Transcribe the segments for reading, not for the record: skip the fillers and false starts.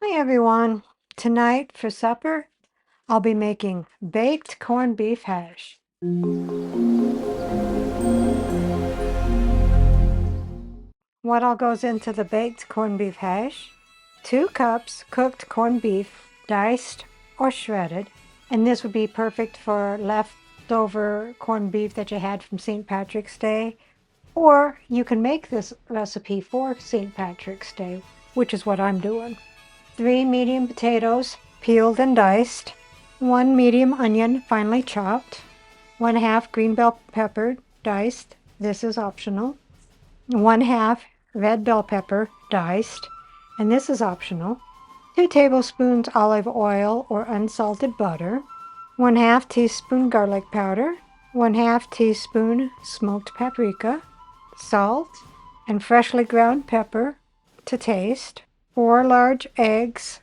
Hi everyone. Tonight for supper, I'll be making baked corned beef hash. What all goes into the baked corned beef hash? 2 cups cooked corned beef, diced or shredded, and this would be perfect for leftover corned beef that you had from St. Patrick's Day, or you can make this recipe for St. Patrick's Day, which is what I'm doing. 3 medium potatoes, peeled and diced, 1 medium onion, finely chopped, 1/2 green bell pepper, diced, this is optional, 1/2 red bell pepper, diced, and this is optional, 2 tablespoons olive oil or unsalted butter, 1/2 teaspoon garlic powder, 1/2 teaspoon smoked paprika, salt, and freshly ground pepper to taste, 4 large eggs,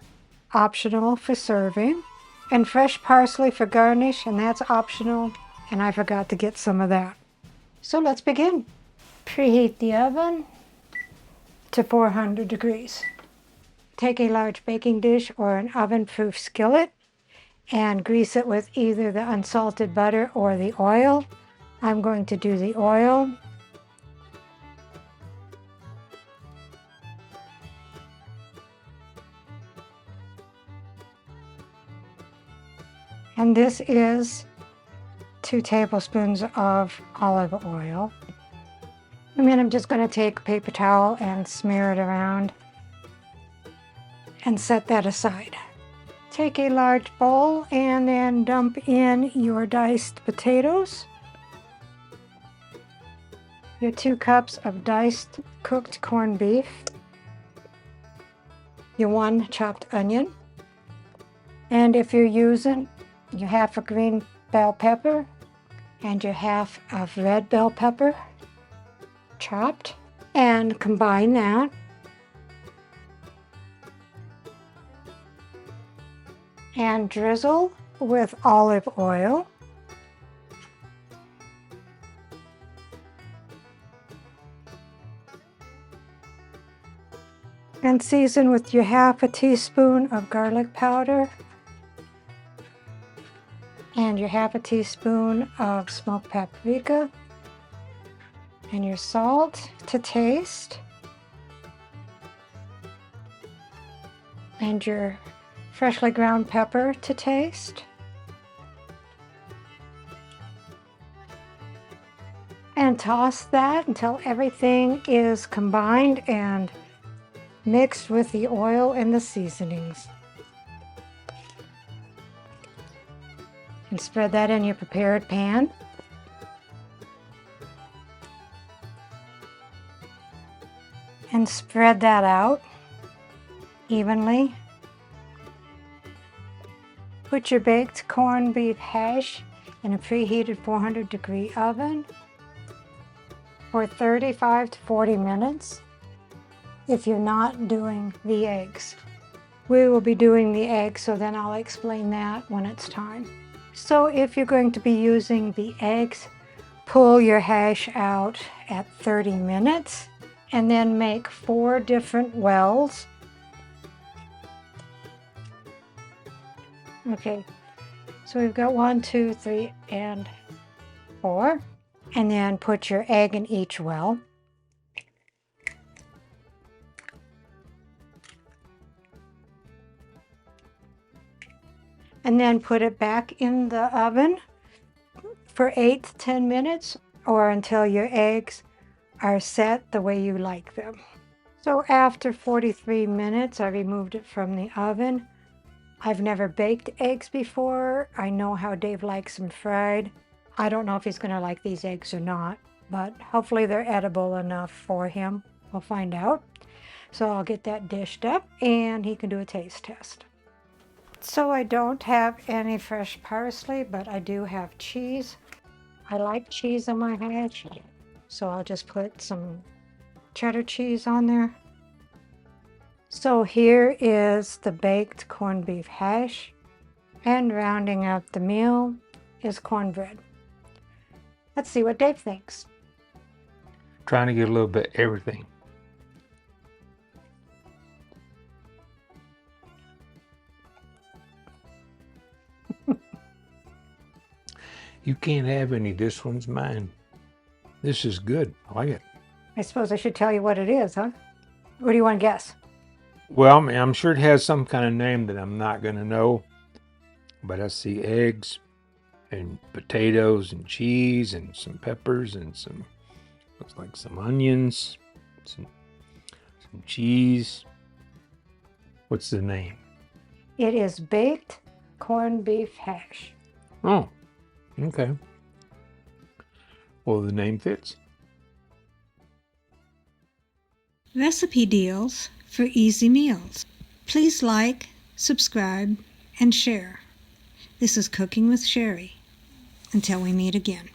optional for serving, and fresh parsley for garnish, and that's optional, and I forgot to get some of that. So let's begin. Preheat the oven to 400 degrees. Take a large baking dish or an oven-proof skillet and grease it with either the unsalted butter or the oil. I'm going to do the oil. And this is 2 tablespoons of olive oil. And then I'm just going to take a paper towel and smear it around and set that aside. Take a large bowl and then dump in your diced potatoes, your 2 cups of diced cooked corned beef, your 1 chopped onion, and if you're using your 1/2 a green bell pepper and your 1/2 of red bell pepper chopped, and combine that. And drizzle with olive oil. And season with your 1/2 a teaspoon of garlic powder and your 1/2 a teaspoon of smoked paprika and your salt to taste and your freshly ground pepper to taste. And toss that until everything is combined and mixed with the oil and the seasonings. And spread that in your prepared pan. And spread that out evenly. Put your baked corned beef hash in a preheated 400-degree oven for 35 to 40 minutes if you're not doing the eggs. We will be doing the eggs, so then I'll explain that when it's time. So if you're going to be using the eggs, pull your hash out at 30 minutes and then make 4 different wells. Okay, so we've got 1, 2, 3, and 4. And then put your egg in each well. And then put it back in the oven for 8 to 10 minutes or until your eggs are set the way you like them. So after 43 minutes, I removed it from the oven. I've never baked eggs before. I know how Dave likes them fried. I don't know if he's going to like these eggs or not, but hopefully they're edible enough for him. We'll find out. So I'll get that dished up and he can do a taste test. So I don't have any fresh parsley, but I do have cheese. I like cheese on my hash, so I'll just put some cheddar cheese on there. So here is the baked corned beef hash, and rounding out the meal is cornbread. Let's see what Dave thinks. Trying to get a little bit of everything. You can't have any. This one's mine. This is good. I like it. I suppose I should tell you what it is, huh? What do you want to guess? Well, I mean, I'm sure it has some kind of name that I'm not going to know. But I see eggs and potatoes and cheese and some peppers and some, looks like some onions, some cheese. What's the name? It is baked corned beef hash. Oh, okay. Well, the name fits. Recipe deals for easy meals. Please like, subscribe, and share. This is Cooking with Sherry. Until we meet again.